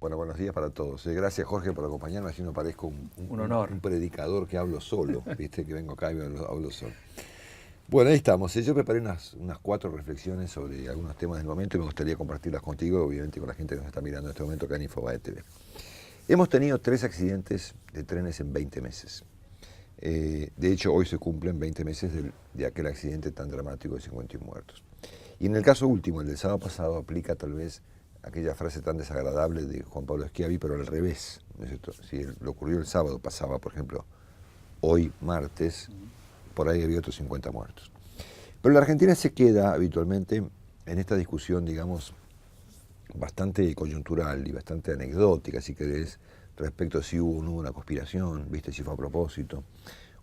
Bueno, buenos días para todos. Gracias, Jorge, por acompañarme. Así no parezco Un honor. un predicador que hablo solo. Viste que vengo acá y hablo solo. Bueno, ahí estamos. Yo preparé unas 4 reflexiones sobre algunos temas del momento y me gustaría compartirlas contigo, obviamente con la gente que nos está mirando en este momento acá en Infobae TV. Hemos tenido 3 accidentes de trenes en 20 meses. De hecho, hoy se cumplen 20 meses de aquel accidente tan dramático de 51 muertos. Y en el caso último, el del sábado pasado, aplica tal vez aquella frase tan desagradable de Juan Pablo Schiavi, pero al revés, ¿no es cierto? Si lo ocurrió el sábado, pasaba, por ejemplo, hoy, martes, por ahí había otros 50 muertos. Pero la Argentina se queda habitualmente en esta discusión, digamos, bastante coyuntural y bastante anecdótica, si querés, respecto a si hubo o no hubo una conspiración, ¿viste? Si fue a propósito,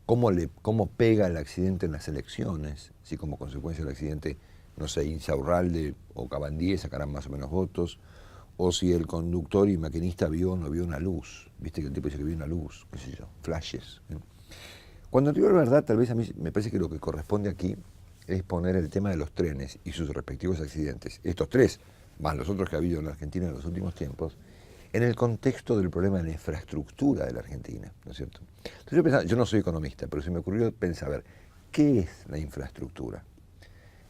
cómo pega el accidente en las elecciones, si como consecuencia del accidente, no sé, Insaurralde o Cabandier sacarán más o menos votos, o si el conductor y maquinista vio o no vio una luz, viste que el tipo dice que vio una luz, qué sé yo, flashes. Cuando te digo la verdad, tal vez a mí me parece que lo que corresponde aquí es poner el tema de los trenes y sus respectivos accidentes, estos 3, más los otros que ha habido en la Argentina en los últimos tiempos, en el contexto del problema de la infraestructura de la Argentina, ¿no es cierto? Entonces yo pensaba, yo no soy economista, pero se me ocurrió pensar, a ver, ¿qué es la infraestructura?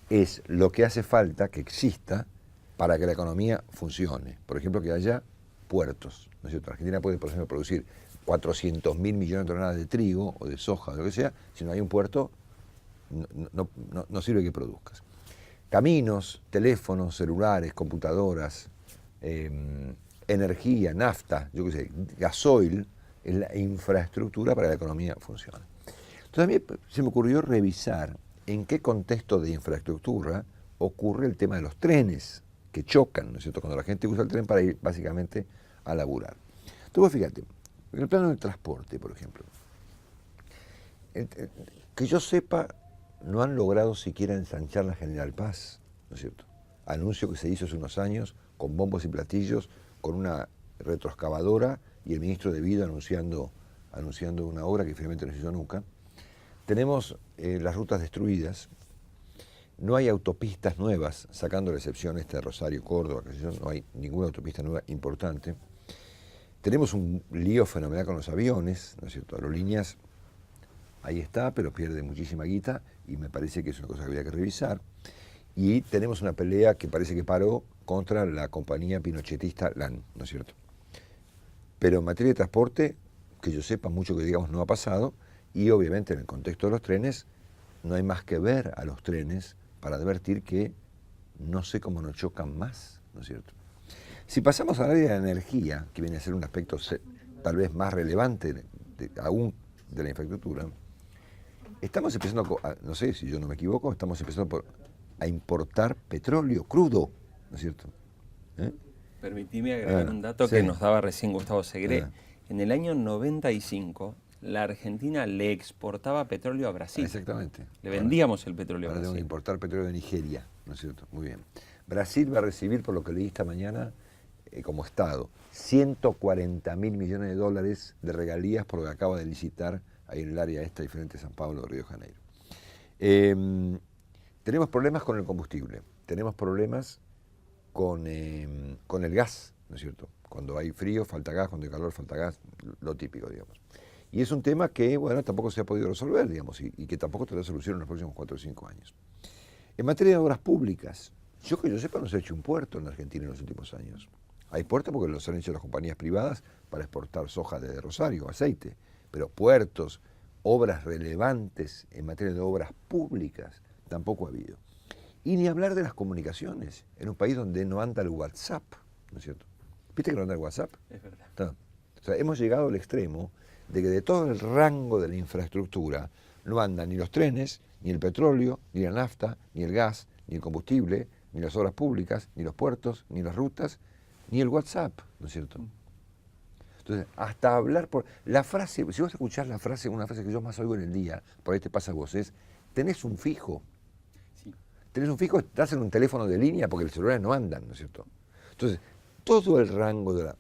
Es lo que hace falta que exista para que la economía funcione. Por ejemplo, que haya puertos, ¿no es cierto? Argentina puede, por ejemplo, producir 400.000 millones de toneladas de trigo o de soja o lo que sea, si no hay un puerto, no sirve que produzcas. Caminos, teléfonos, celulares, computadoras, energía, nafta, yo qué sé, gasoil, es la infraestructura para que la economía funcione. Entonces a mí se me ocurrió revisar en qué contexto de infraestructura ocurre el tema de los trenes que chocan, ¿no es cierto?, cuando la gente usa el tren para ir básicamente a laburar. Entonces fíjate, en el plano del transporte, por ejemplo, que yo sepa, no han logrado siquiera ensanchar la General Paz, ¿no es cierto? Anuncio que se hizo hace unos años con bombos y platillos, con una retroexcavadora y el ministro de Vida anunciando una obra que finalmente no se hizo nunca. Tenemos las rutas destruidas, no hay autopistas nuevas, sacando la excepción de Rosario, Córdoba, que no hay ninguna autopista nueva importante. Tenemos un lío fenomenal con los aviones, ¿no es cierto? Aerolíneas, ahí está, pero pierde muchísima guita y me parece que es una cosa que habría que revisar. Y tenemos una pelea que parece que paró contra la compañía pinochetista LAN, ¿no es cierto? Pero en materia de transporte, que yo sepa, mucho que digamos no ha pasado, y obviamente en el contexto de los trenes, no hay más que ver a los trenes para advertir que no sé cómo nos chocan más, ¿no es cierto? Si pasamos al área de la energía, que viene a ser un aspecto tal vez más relevante aún de la infraestructura, estamos empezando, no sé si yo no me equivoco, estamos empezando a importar petróleo crudo, ¿no es cierto? Permitime agregar un dato sí. que nos daba recién Gustavo Segre. Ah. En el año 95, la Argentina le exportaba petróleo a Brasil. Exactamente. Le vendíamos el petróleo a Ahora tengo que Brasil. importar petróleo de Nigeria, ¿no es cierto? Muy bien. Brasil va a recibir, por lo que leí esta mañana, como Estado, 140.000 millones de dólares de regalías por lo que acaba de licitar ahí en el área esta diferente de San Pablo, Río de Janeiro. Tenemos problemas con el combustible, tenemos problemas con el gas, ¿no es cierto? Cuando hay frío falta gas, cuando hay calor falta gas, lo típico, digamos. Y es un tema que, bueno, tampoco se ha podido resolver, digamos, y que tampoco tendrá solución en los próximos 4 o 5 años. En materia de obras públicas, que yo sepa, no se ha hecho un puerto en Argentina en los últimos años. Hay puertos porque los han hecho las compañías privadas para exportar soja desde Rosario, aceite, pero puertos, obras relevantes en materia de obras públicas, tampoco ha habido. Y ni hablar de las comunicaciones, en un país donde no anda el WhatsApp, ¿no es cierto? ¿Viste que no anda el WhatsApp? Es verdad. No. O sea, hemos llegado al extremo de que de todo el rango de la infraestructura no andan ni los trenes, ni el petróleo, ni la nafta, ni el gas, ni el combustible, ni las obras públicas, ni los puertos, ni las rutas, ni el WhatsApp, ¿no es cierto? Entonces, hasta hablar por... La frase, si vos escuchás una frase que yo más oigo en el día, por ahí te pasa a vos, es, tenés un fijo. Sí. Tenés un fijo, estás en un teléfono de línea porque los celulares no andan, ¿no es cierto? Entonces, todo el rango de la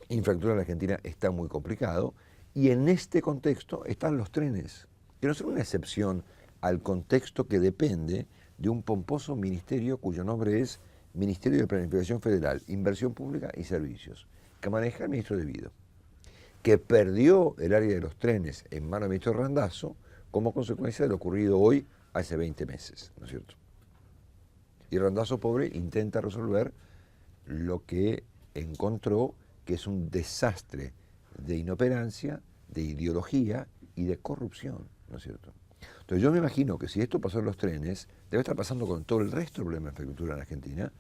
infraestructura de la Argentina está muy complicado y en este contexto están los trenes, que no son una excepción al contexto que depende de un pomposo ministerio cuyo nombre es Ministerio de Planificación Federal, Inversión Pública y Servicios, que maneja el ministro De Vido, que perdió el área de los trenes en manos del ministro Randazzo como consecuencia de lo ocurrido hoy hace 20 meses, ¿no es cierto? Y Randazzo, pobre, intenta resolver lo que encontró que es un desastre de inoperancia, de ideología y de corrupción, ¿no es cierto? Entonces yo me imagino que si esto pasó en los trenes, debe estar pasando con todo el resto del problema de infraestructura en Argentina,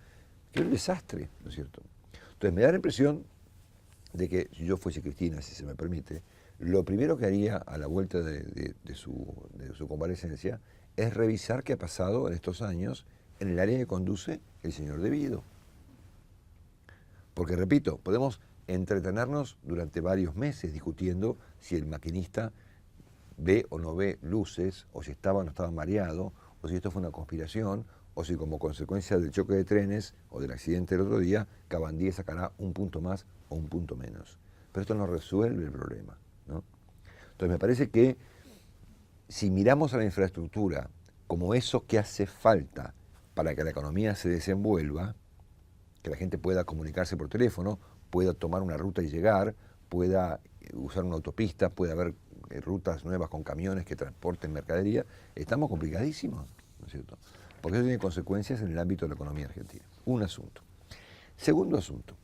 que es un desastre, ¿no es cierto? Entonces me da la impresión de que si yo fuese Cristina, si se me permite, lo primero que haría a la vuelta de su comparecencia es revisar qué ha pasado en estos años en el área que conduce el señor De Vido. Porque, repito, podemos entretenernos durante varios meses discutiendo si el maquinista ve o no ve luces, o si estaba o no estaba mareado, o si esto fue una conspiración, o si como consecuencia del choque de trenes o del accidente del otro día, Cabandier sacará un punto más o un punto menos. Pero esto no resuelve el problema, ¿no? Entonces me parece que si miramos a la infraestructura como eso que hace falta para que la economía se desenvuelva, que la gente pueda comunicarse por teléfono, pueda tomar una ruta y llegar, pueda usar una autopista, pueda haber rutas nuevas con camiones que transporten mercadería, estamos complicadísimos, ¿no es cierto? Porque eso tiene consecuencias en el ámbito de la economía argentina. Un asunto. Segundo asunto.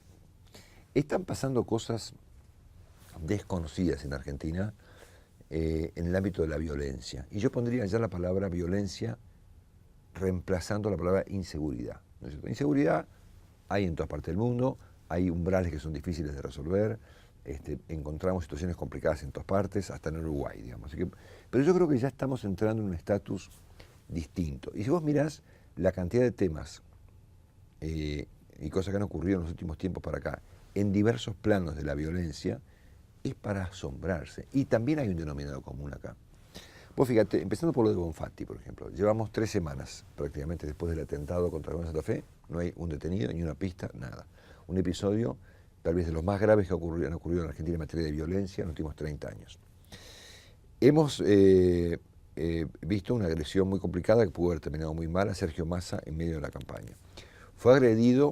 Están pasando cosas desconocidas en Argentina en el ámbito de la violencia. Y yo pondría ya la palabra violencia reemplazando la palabra inseguridad, ¿no es cierto? Inseguridad hay en todas partes del mundo, hay umbrales que son difíciles de resolver, encontramos situaciones complicadas en todas partes, hasta en Uruguay, digamos. Así que, pero yo creo que ya estamos entrando en un estatus distinto. Y si vos mirás la cantidad de temas y cosas que han ocurrido en los últimos tiempos para acá, en diversos planos de la violencia, es para asombrarse. Y también hay un denominador común acá. Vos fíjate, empezando por lo de Bonfatti, por ejemplo, llevamos 3 semanas prácticamente después del atentado contra la Santa Fe, no hay un detenido, ni una pista, nada. Un episodio tal vez de los más graves que han ocurrido en Argentina en materia de violencia en los últimos 30 años. Hemos visto una agresión muy complicada que pudo haber terminado muy mal a Sergio Massa en medio de la campaña. Fue agredido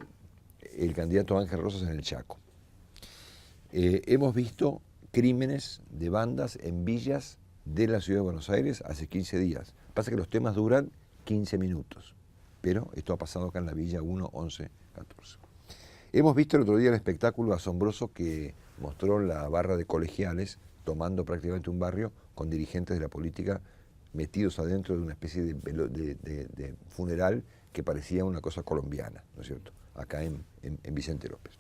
el candidato Ángel Rosas en el Chaco. Hemos visto crímenes de bandas en villas de la ciudad de Buenos Aires hace 15 días. Pasa que los temas duran 15 minutos, pero esto ha pasado acá en la Villa 1, 11, 14. Hemos visto el otro día el espectáculo asombroso que mostró la barra de colegiales tomando prácticamente un barrio con dirigentes de la política metidos adentro de una especie de funeral que parecía una cosa colombiana, ¿no es cierto?, acá en Vicente López.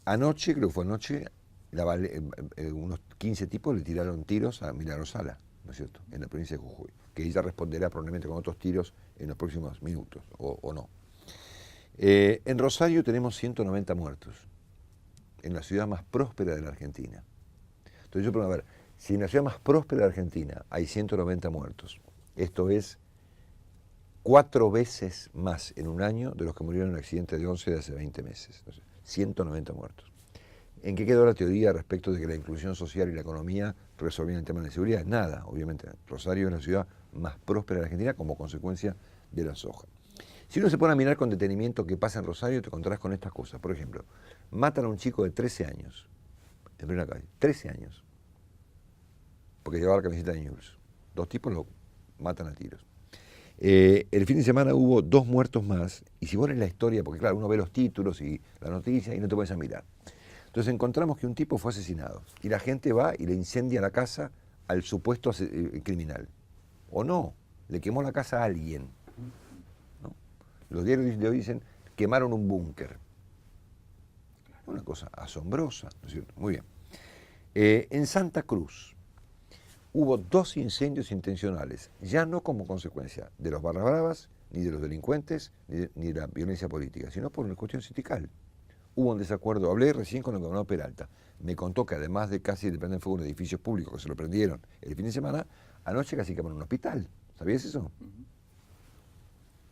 Anoche, creo que fue anoche, unos 15 tipos le tiraron tiros a Milagro Sala, ¿no es cierto?, en la provincia de Jujuy, que ella responderá probablemente con otros tiros en los próximos minutos, o no. En Rosario tenemos 190 muertos, en la ciudad más próspera de la Argentina. Entonces yo pregunto, a ver, si en la ciudad más próspera de Argentina hay 190 muertos, esto es 4 veces más en un año de los que murieron en el accidente de 11 de hace 20 meses. Entonces, 190 muertos. ¿En qué quedó la teoría respecto de que la inclusión social y la economía resolvían el tema de la seguridad? Nada, obviamente. Rosario es la ciudad más próspera de la Argentina como consecuencia de la soja. Si uno se pone a mirar con detenimiento qué pasa en Rosario, te encontrarás con estas cosas. Por ejemplo, matan a un chico de 13 años, en plena calle, 13 años, porque llevaba la camiseta de Newell's. 2 tipos lo matan a tiros. El fin de semana hubo 2 muertos más, y si vos lees la historia, porque claro, uno ve los títulos y la noticia y no te pones a mirar. Entonces encontramos que un tipo fue asesinado, y la gente va y le incendia la casa al supuesto criminal. O no, le quemó la casa a alguien. Los diarios de hoy dicen, quemaron un búnker. Una cosa asombrosa, ¿no es cierto? Muy bien. En Santa Cruz hubo 2 incendios intencionales, ya no como consecuencia de los barras bravas, ni de los delincuentes, ni de la violencia política, sino por una cuestión sindical. Hubo un desacuerdo, hablé recién con el gobernador Peralta, me contó que además de casi le prenden fuego un edificio público que se lo prendieron el fin de semana, anoche casi quemaron un hospital. ¿Sabías eso?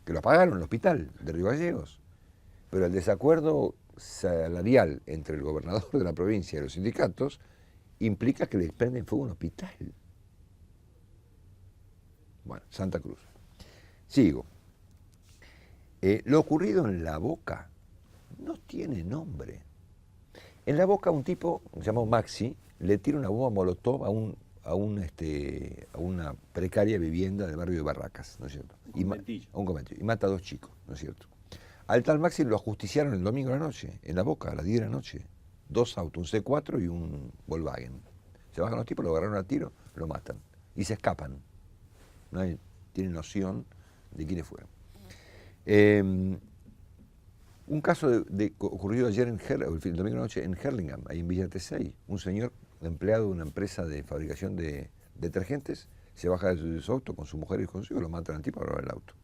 Que lo apagaron en el hospital de Río Gallegos. Pero el desacuerdo salarial entre el gobernador de la provincia y los sindicatos implica que le prenden fuego a un hospital. Bueno, Santa Cruz. Sigo. Lo ocurrido en La Boca, no tiene nombre. En La Boca un tipo, llamado Maxi, le tira una bomba molotov a una precaria vivienda del barrio de Barracas, ¿no es cierto? A un conventillo. Y mata a 2 chicos, ¿no es cierto? Al tal Maxi lo ajusticiaron el domingo a la noche, en La Boca, a las 10 de la noche. 2 autos, un C4 y un Volkswagen. Se bajan los tipos, lo agarraron a tiro, lo matan. Y se escapan. Nadie tiene noción de quiénes fueron. Un caso ocurrido ayer el domingo a la noche en Hurlingham, ahí en Villa T6. Un señor empleado de una empresa de fabricación de detergentes se baja de su auto con su mujer y con su hijo, lo matan al tipo para robar el auto.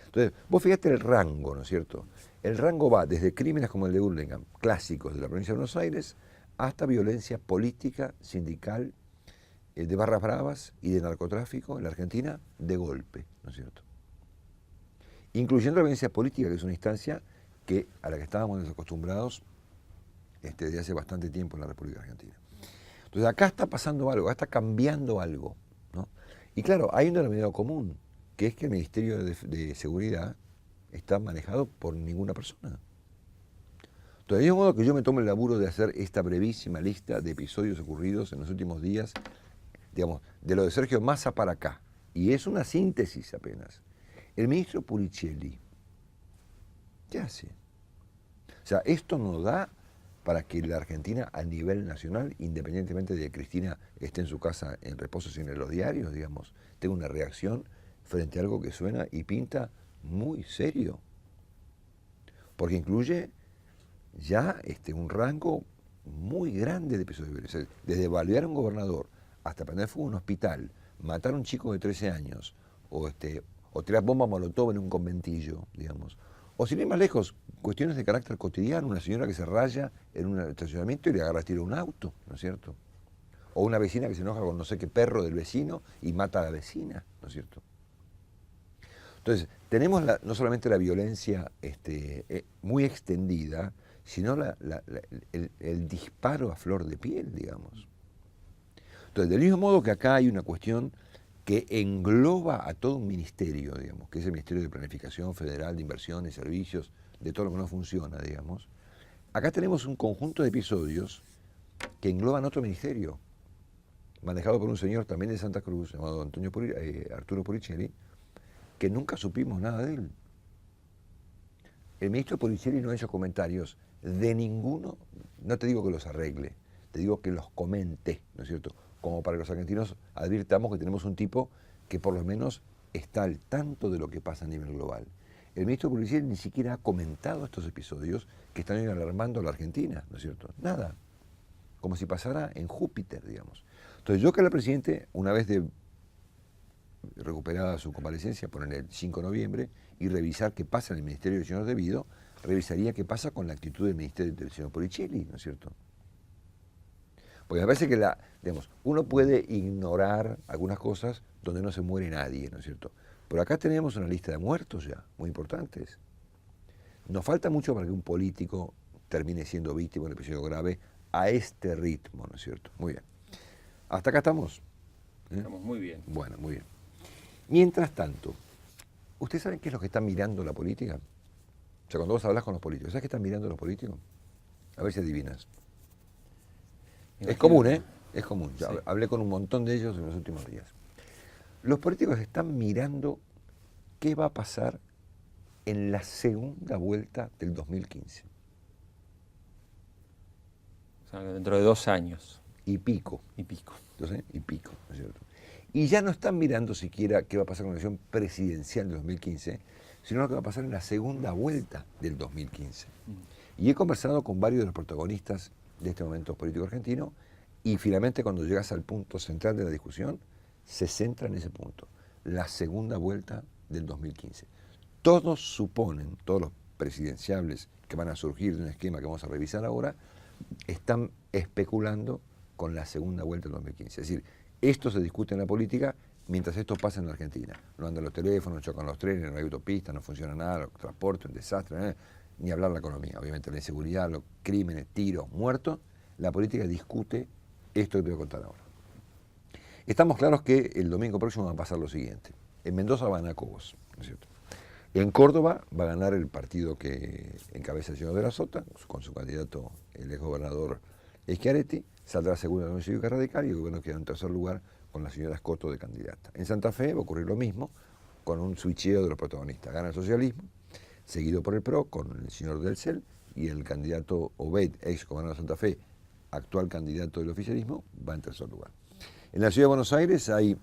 Entonces, vos fíjate el rango, ¿no es cierto? El rango va desde crímenes como el de Hurlingham, clásicos de la provincia de Buenos Aires, hasta violencia política, sindical, de barras bravas y de narcotráfico en la Argentina, de golpe, ¿no es cierto? Incluyendo la violencia política, que es una instancia a la que estábamos acostumbrados desde hace bastante tiempo en la República Argentina. Entonces acá está pasando algo, acá está cambiando algo, ¿no? Y claro, hay un denominador común, que es que el Ministerio de Seguridad está manejado por ninguna persona. Entonces, de modo que yo me tomo el laburo de hacer esta brevísima lista de episodios ocurridos en los últimos días, digamos, de lo de Sergio Massa para acá. Y es una síntesis apenas. El ministro Puricelli, ¿qué hace? O sea, esto nos da para que la Argentina a nivel nacional, independientemente de que Cristina esté en su casa en reposo sin los diarios, digamos, tenga una reacción frente a algo que suena y pinta muy serio. Porque incluye ya un rango muy grande de episodios de violencia. Desde balear a un gobernador hasta prender fuego a un hospital, matar a un chico de 13 años, o tirar bombas molotov en un conventillo, digamos. O sin ir más lejos, cuestiones de carácter cotidiano, una señora que se raya en un estacionamiento y le agarra tiro a un auto, ¿no es cierto? O una vecina que se enoja con no sé qué perro del vecino y mata a la vecina, ¿no es cierto? Entonces, tenemos no solamente la violencia muy extendida, sino el disparo a flor de piel, digamos. Entonces, del mismo modo que acá hay una cuestión que engloba a todo un ministerio, digamos, que es el Ministerio de Planificación Federal, de Inversiones, Servicios, de todo lo que no funciona, digamos. Acá tenemos un conjunto de episodios que engloban otro ministerio, manejado por un señor también de Santa Cruz, llamado Arturo Puricelli, que nunca supimos nada de él. El ministro Puricelli no ha hecho comentarios de ninguno, no te digo que los arregle, te digo que los comente, ¿no es cierto? Como para que los argentinos advirtamos que tenemos un tipo que por lo menos está al tanto de lo que pasa a nivel global. El ministro Puricelli ni siquiera ha comentado estos episodios que están alarmando a la Argentina, ¿no es cierto? Nada. Como si pasara en Júpiter, digamos. Entonces yo que era presidente, una vez de recuperada su comparecencia, poner el 5 de noviembre, y revisar qué pasa en el Ministerio del señor Devido, revisaría qué pasa con la actitud del Ministerio del señor Puricelli, ¿no es cierto? Porque me parece que digamos, uno puede ignorar algunas cosas donde no se muere nadie, ¿no es cierto? Pero acá tenemos una lista de muertos ya, muy importantes. Nos falta mucho para que un político termine siendo víctima de un episodio grave a este ritmo, ¿no es cierto? Muy bien. ¿Hasta acá estamos? Estamos muy bien. Bueno, muy bien. Mientras tanto, ¿ustedes saben qué es lo que están mirando la política? O sea, cuando vos hablas con los políticos, ¿sabes qué están mirando los políticos? A ver si adivinas. Es común, ¿eh? Es común. Sí. Hablé con un montón de ellos en los últimos días. Los políticos están mirando qué va a pasar en la segunda vuelta del 2015. O sea, dentro de 2 años. Y pico. Y pico. Entonces, y pico, ¿no es cierto? Y ya no están mirando siquiera qué va a pasar con la elección presidencial del 2015, sino lo que va a pasar en la segunda vuelta del 2015. Y he conversado con varios de los protagonistas de este momento político argentino, y finalmente cuando llegas al punto central de la discusión, se centra en ese punto, la segunda vuelta del 2015. Todos suponen, todos los presidenciables que van a surgir de un esquema que vamos a revisar ahora, están especulando con la segunda vuelta del 2015. Es decir, esto se discute en la política mientras esto pasa en la Argentina. No andan los teléfonos, chocan los trenes, no hay autopistas, no funciona nada, los transportes, un desastre, ni hablar de la economía. Obviamente la inseguridad, los crímenes, tiros, muertos, la política discute esto que te voy a contar ahora. Estamos claros que el domingo próximo va a pasar lo siguiente. En Mendoza van a Cobos, ¿no es cierto? En Córdoba va a ganar el partido que encabeza el señor de la Sota, con su candidato, el exgobernador Schiaretti, saldrá segundo en la Unión Cívica Radical y el gobierno queda en tercer lugar con la señora Escoto de candidata. En Santa Fe va a ocurrir lo mismo, con un switcheo de los protagonistas. Gana el socialismo, seguido por el PRO, con el señor Del Cel, y el candidato Obeid, ex gobernador de Santa Fe, actual candidato del oficialismo, va en tercer lugar. En la ciudad de Buenos Aires hay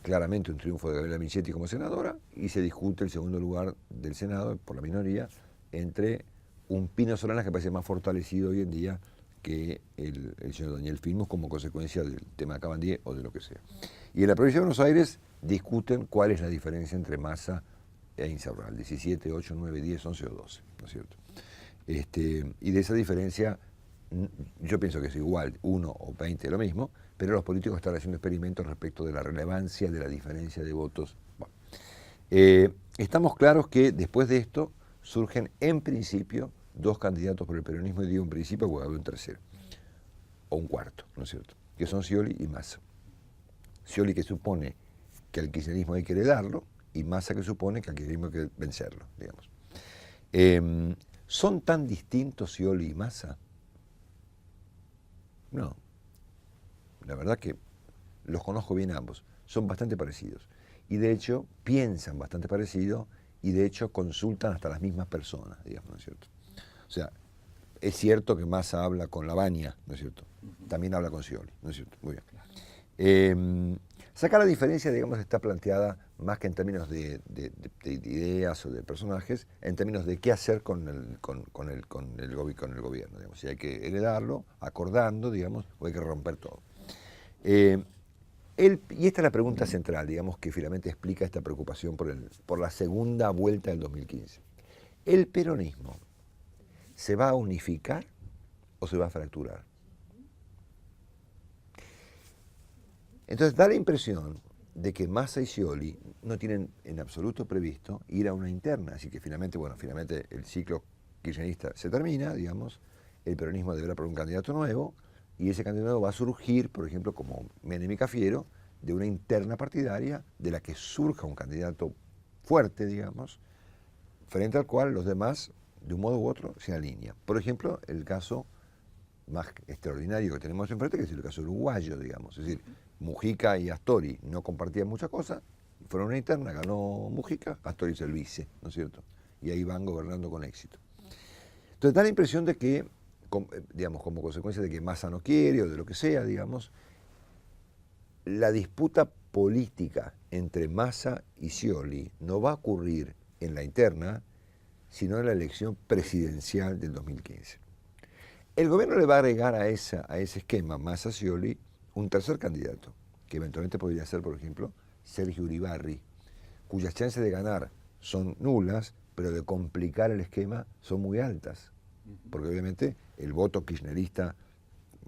claramente un triunfo de Gabriela Michetti como senadora y se discute el segundo lugar del Senado por la minoría entre un Pino Solanas que parece más fortalecido hoy en día que el señor Daniel Filmus como consecuencia del tema de Cabandier o de lo que sea. Y en la provincia de Buenos Aires discuten cuál es la diferencia entre Massa e Insaurral, 17, 8, 9, 10, 11 o 12, ¿no es cierto? Y de esa diferencia yo pienso que es igual, 1 o 20 lo mismo, pero los políticos están haciendo experimentos respecto de la relevancia de la diferencia de votos. Bueno, estamos claros que después de esto surgen en principio dos candidatos por el peronismo, y digo en principio porque va a haber un tercero, o un cuarto, ¿no es cierto?, que son Scioli y Massa. Scioli que supone que al kirchnerismo hay que heredarlo, y Massa que supone que al kirchnerismo hay que vencerlo, digamos. ¿Son tan distintos Scioli y Massa? No. La verdad que los conozco bien ambos, son bastante parecidos. Y de hecho piensan bastante parecido y de hecho consultan hasta las mismas personas, digamos, ¿no es cierto? O sea, es cierto que Massa habla con Lavagna, ¿no es cierto? También habla con Scioli, ¿no es cierto? Muy bien. Acá la diferencia, digamos, está planteada más que en términos de ideas o de personajes, en términos de qué hacer con el gobierno, digamos. Si hay que heredarlo, acordando, digamos, o hay que romper todo. Y esta es la pregunta central, digamos, que finalmente explica esta preocupación por la segunda vuelta del 2015. ¿El peronismo se va a unificar o se va a fracturar? Entonces da la impresión de que Massa y Scioli no tienen en absoluto previsto ir a una interna, así que finalmente el ciclo kirchnerista se termina, digamos, el peronismo deberá por un candidato nuevo, y ese candidato nuevo va a surgir, por ejemplo, como Menem y Cafiero, de una interna partidaria de la que surja un candidato fuerte, digamos, frente al cual los demás, de un modo u otro, se alinean. Por ejemplo, el caso más extraordinario que tenemos enfrente, que es el caso uruguayo, digamos. Es decir, Mujica y Astori no compartían muchas cosas, fueron a una interna, ganó Mujica, Astori es el vice, ¿no es cierto? Y ahí van gobernando con éxito. Entonces da la impresión de que, digamos, como consecuencia de que Massa no quiere o de lo que sea, digamos, la disputa política entre Massa y Scioli no va a ocurrir en la interna, sino en la elección presidencial del 2015. El gobierno le va a agregar a ese esquema, Massa-Scioli, un tercer candidato, que eventualmente podría ser, por ejemplo, Sergio Uribarri, cuyas chances de ganar son nulas, pero de complicar el esquema son muy altas, porque obviamente el voto kirchnerista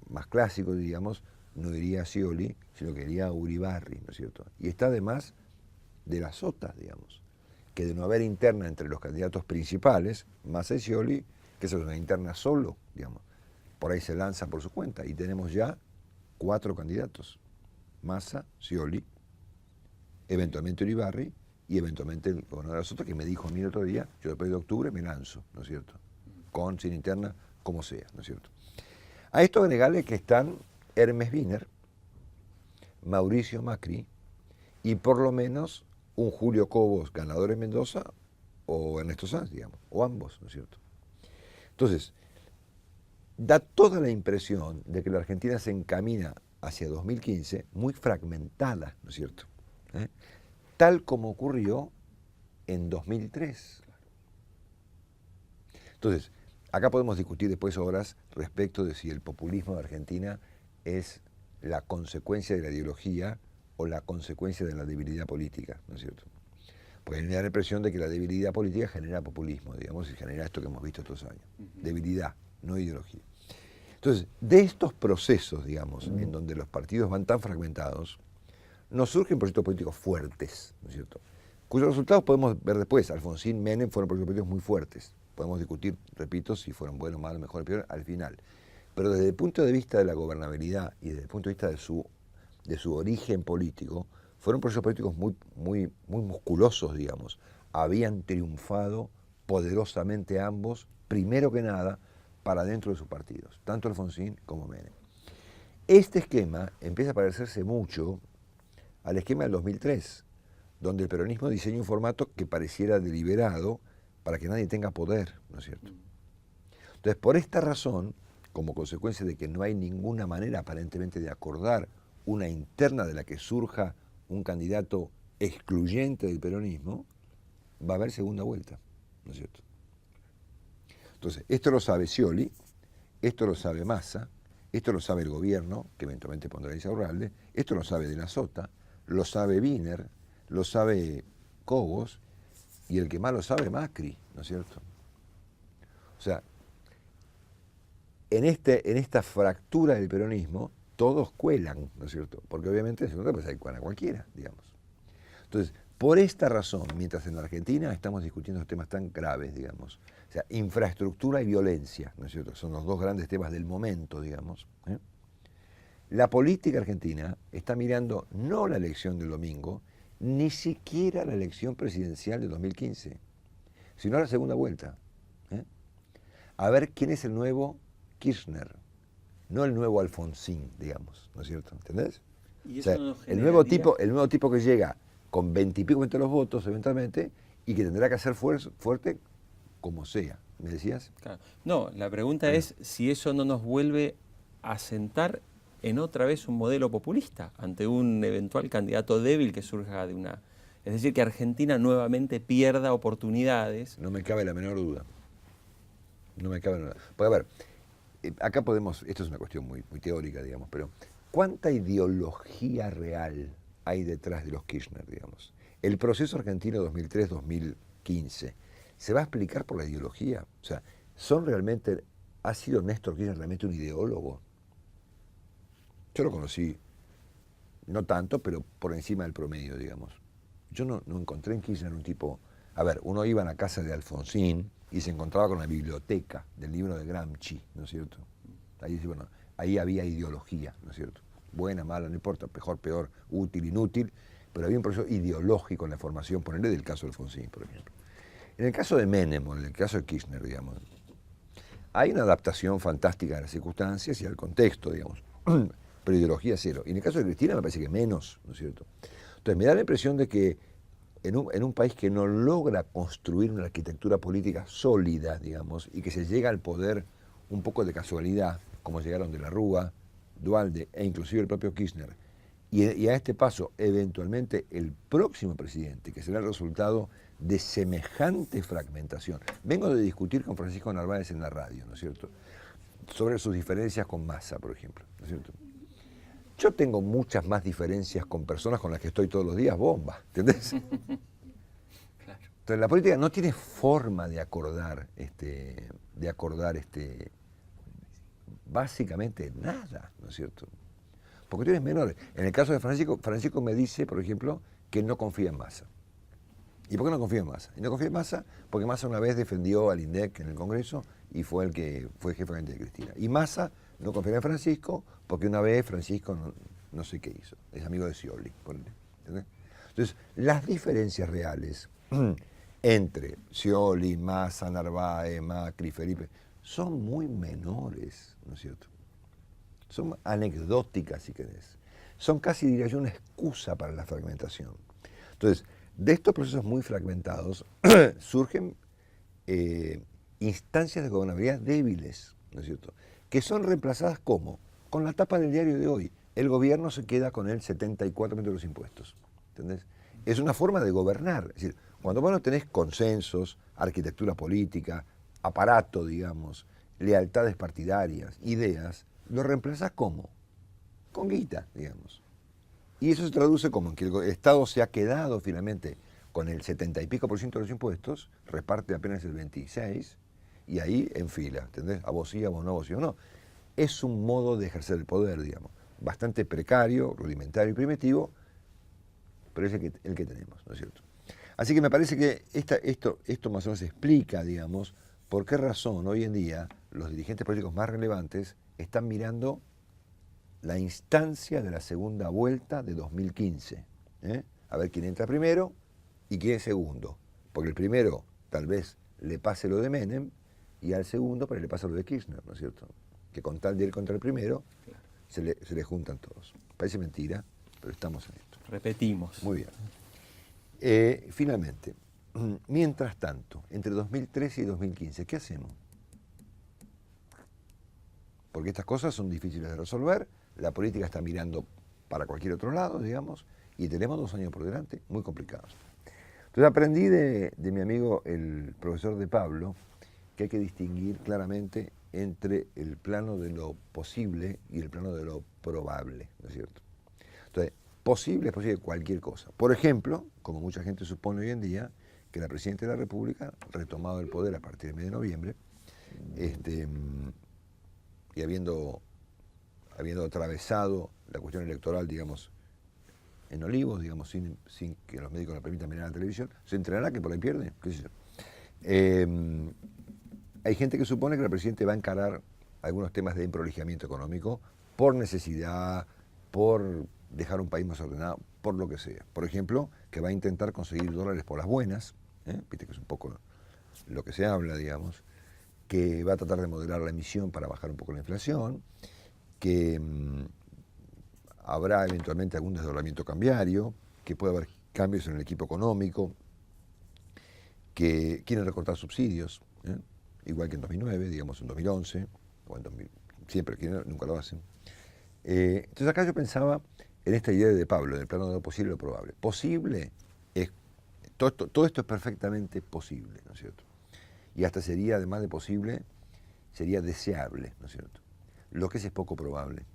más clásico, digamos, no iría a Scioli, sino que iría a Uribarri, ¿no es cierto? Y está además de las Sotas, digamos, que de no haber interna entre los candidatos principales, Massa y Scioli, que es una interna solo, digamos, por ahí se lanza por su cuenta, y tenemos ya 4 candidatos, Massa, Scioli, eventualmente Uribarri, y eventualmente el gobernador de la Sota, que me dijo a mí el otro día, yo después de octubre me lanzo, ¿no es cierto? Con, sin interna, como sea, ¿no es cierto? A esto agregarle que están Hermes Wiener, Mauricio Macri, y por lo menos un Julio Cobos ganador en Mendoza, o Ernesto Sanz, digamos, o ambos, ¿no es cierto? Entonces, da toda la impresión de que la Argentina se encamina hacia 2015 muy fragmentada, ¿no es cierto? Tal como ocurrió en 2003. Entonces, acá podemos discutir después horas respecto de si el populismo de Argentina es la consecuencia de la ideología o la consecuencia de la debilidad política, ¿no es cierto? Porque me da la impresión de que la debilidad política genera populismo, digamos, y genera esto que hemos visto estos años. Debilidad, no ideología. Entonces, de estos procesos, digamos, en donde los partidos van tan fragmentados, nos surgen proyectos políticos fuertes, ¿no es cierto?, cuyos resultados podemos ver después. Alfonsín, Menem fueron proyectos políticos muy fuertes. Podemos discutir, repito, si fueron buenos, malos, mejores, peores, al final. Pero desde el punto de vista de la gobernabilidad y desde el punto de vista de su origen político, fueron procesos políticos muy musculosos, digamos, habían triunfado poderosamente ambos, primero que nada, para dentro de sus partidos, tanto Alfonsín como Menem. Este esquema empieza a parecerse mucho al esquema del 2003, donde el peronismo diseña un formato que pareciera deliberado para que nadie tenga poder, ¿no es cierto? Entonces, por esta razón, como consecuencia de que no hay ninguna manera aparentemente de acordar una interna de la que surja un candidato excluyente del peronismo, va a haber segunda vuelta, ¿no es cierto? Entonces, esto lo sabe Scioli, esto lo sabe Massa, esto lo sabe el gobierno, que eventualmente pondrá Insaurralde, esto lo sabe De la Sota, lo sabe Wiener, lo sabe Cobos, y el que más lo sabe Macri, ¿no es cierto? O sea, en esta fractura del peronismo, todos cuelan, ¿no es cierto? Porque obviamente en segunda pues hay cuela cualquiera, digamos. Entonces, por esta razón, mientras en la Argentina estamos discutiendo temas tan graves, digamos, o sea, infraestructura y violencia, ¿no es cierto? Son los dos grandes temas del momento, digamos. La política argentina está mirando no la elección del domingo, ni siquiera la elección presidencial de 2015, sino la segunda vuelta. A ver quién es el nuevo Kirchner, no el nuevo Alfonsín, digamos, ¿no es cierto? ¿Entendés? Y O eso sea, no el generaría... nuevo tipo que llega con 20 y pico de los votos eventualmente y que tendrá que hacer fuerte como sea. ¿Me decías? Claro. No, la pregunta es si eso no nos vuelve a sentar en otra vez un modelo populista ante un eventual candidato débil que surja de una... Es decir, que Argentina nuevamente pierda oportunidades. No me cabe la menor duda. No me cabe la menor duda. Porque a ver, acá podemos, esto es una cuestión muy, muy teórica, digamos, pero ¿cuánta ideología real hay detrás de los Kirchner, digamos? El proceso argentino 2003-2015 se va a explicar por la ideología. O sea, ¿ha sido Néstor Kirchner realmente un ideólogo? Yo lo conocí, no tanto, pero por encima del promedio, digamos. Yo no encontré en Kirchner un tipo... A ver, uno iba a la casa de Alfonsín y se encontraba con la biblioteca del libro de Gramsci, ¿no es cierto? Ahí, bueno, ahí había ideología, ¿no es cierto? Buena, mala, no importa, mejor, peor, útil, inútil, pero había un proceso ideológico en la formación, ponerle del caso de Alfonsín, por ejemplo. En el caso de Menem, o en el caso de Kirchner, digamos, hay una adaptación fantástica a las circunstancias y al contexto, digamos, pero ideología cero. Y en el caso de Cristina me parece que menos, ¿no es cierto? Entonces me da la impresión de que en un país que no logra construir una arquitectura política sólida, digamos, y que se llega al poder un poco de casualidad, como llegaron de la Rúa, Duhalde e inclusive el propio Kirchner, y a este paso, eventualmente, el próximo presidente, que será el resultado de semejante fragmentación. Vengo de discutir con Francisco Narváez en la radio, ¿no es cierto?, sobre sus diferencias con Massa, por ejemplo, ¿no es cierto? Yo tengo muchas más diferencias con personas con las que estoy todos los días, bomba, ¿entendés? Claro. Entonces la política no tiene forma de acordar, básicamente nada, ¿no es cierto? Por cuestiones menores. En el caso de Francisco me dice, por ejemplo, que no confía en Massa. ¿Y por qué no confía en Massa? Y no confía en Massa porque Massa una vez defendió al INDEC en el Congreso y fue el que fue jefe de Cristina. Y Massa no confía en Francisco porque una vez Francisco no sé qué hizo. Es amigo de Scioli. ¿Entendés? Entonces, las diferencias reales entre Scioli, Massa, Narváez, Macri, Felipe, son muy menores, ¿no es cierto? Son anecdóticas, si querés. Son casi, diría yo, una excusa para la fragmentación. Entonces, de estos procesos muy fragmentados surgen instancias de gobernabilidad débiles, ¿no es cierto?, que son reemplazadas ¿cómo? Con la tapa del diario de hoy. El gobierno se queda con el 74% de los impuestos. ¿Entendés? Es una forma de gobernar. Es decir, cuando vos no tenés consensos, arquitectura política, aparato, digamos, lealtades partidarias, ideas, lo reemplazás ¿cómo? Con guita, digamos. Y eso se traduce como en que el Estado se ha quedado finalmente con el 70 y pico por ciento de los impuestos, reparte apenas el 26, y ahí en fila, ¿entendés? A vos sí, a vos no, no. Es un modo de ejercer el poder, digamos, bastante precario, rudimentario y primitivo, pero es el que tenemos, ¿no es cierto? Así que me parece que esto más o menos explica, digamos, por qué razón hoy en día los dirigentes políticos más relevantes están mirando la instancia de la segunda vuelta de 2015. A ver quién entra primero y quién es segundo. Porque el primero tal vez le pase lo de Menem y al segundo pero le pasa lo de Kirchner, ¿no es cierto? Que con tal de ir contra el primero, se le juntan todos. Parece mentira, pero estamos en esto. Repetimos. Muy bien. Finalmente, mientras tanto, entre 2013 y 2015, ¿qué hacemos? Porque estas cosas son difíciles de resolver, la política está mirando para cualquier otro lado, digamos, y tenemos 2 años por delante muy complicados. Entonces aprendí de mi amigo el profesor de Pablo que hay que distinguir claramente entre el plano de lo posible y el plano de lo probable, ¿no es cierto? Entonces, posible es posible cualquier cosa. Por ejemplo, como mucha gente supone hoy en día, que la Presidenta de la República, retomado el poder a partir del mes de noviembre, y habiendo atravesado la cuestión electoral, digamos, en Olivos, digamos, sin que los médicos le permitan mirar la televisión, se entrenará que por ahí pierde, qué sé yo. Hay gente que supone que la Presidenta va a encarar algunos temas de improlijamiento económico por necesidad, por dejar un país más ordenado, por lo que sea. Por ejemplo, que va a intentar conseguir dólares por las buenas, viste que es un poco lo que se habla, digamos, que va a tratar de moderar la emisión para bajar un poco la inflación, que habrá eventualmente algún desdoblamiento cambiario, que puede haber cambios en el equipo económico, que quieren recortar subsidios, igual que en 2009, digamos en 2011, o en 2000, siempre quieren, nunca lo hacen. Entonces acá yo pensaba en esta idea de Pablo, en el plano de lo posible y lo probable. Posible es, todo esto es perfectamente posible, ¿no es cierto? Y hasta sería, además de posible, sería deseable, ¿no es cierto? Lo que es poco probable.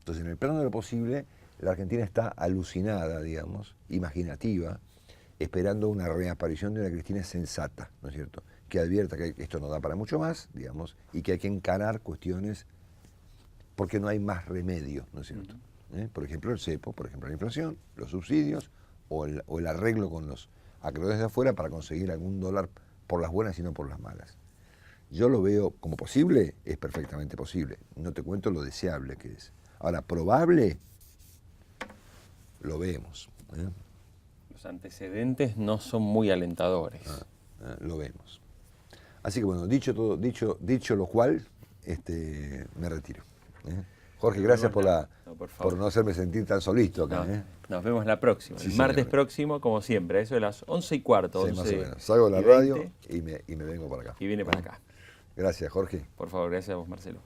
Entonces, en el plano de lo posible, la Argentina está alucinada, digamos, imaginativa, esperando una reaparición de una Cristina sensata, ¿no es cierto? Que advierta que esto no da para mucho más, digamos, y que hay que encarar cuestiones porque no hay más remedio, ¿no es cierto? Por ejemplo, el cepo, por ejemplo, la inflación, los subsidios o el arreglo con los acreedores de afuera para conseguir algún dólar por las buenas y no por las malas. Yo lo veo como posible, es perfectamente posible. No te cuento lo deseable que es. Ahora, probable, lo vemos. Los antecedentes no son muy alentadores. Lo vemos. Así que bueno, dicho lo cual, me retiro. Jorge, gracias por no hacerme sentir tan solito acá. Nos vemos la próxima. Sí, el martes señor. Próximo, como siempre, eso de las 11:15. Sí, más o menos. Salgo de la radio y me vengo para acá. Y viene para acá. Gracias, Jorge. Por favor, gracias a vos, Marcelo.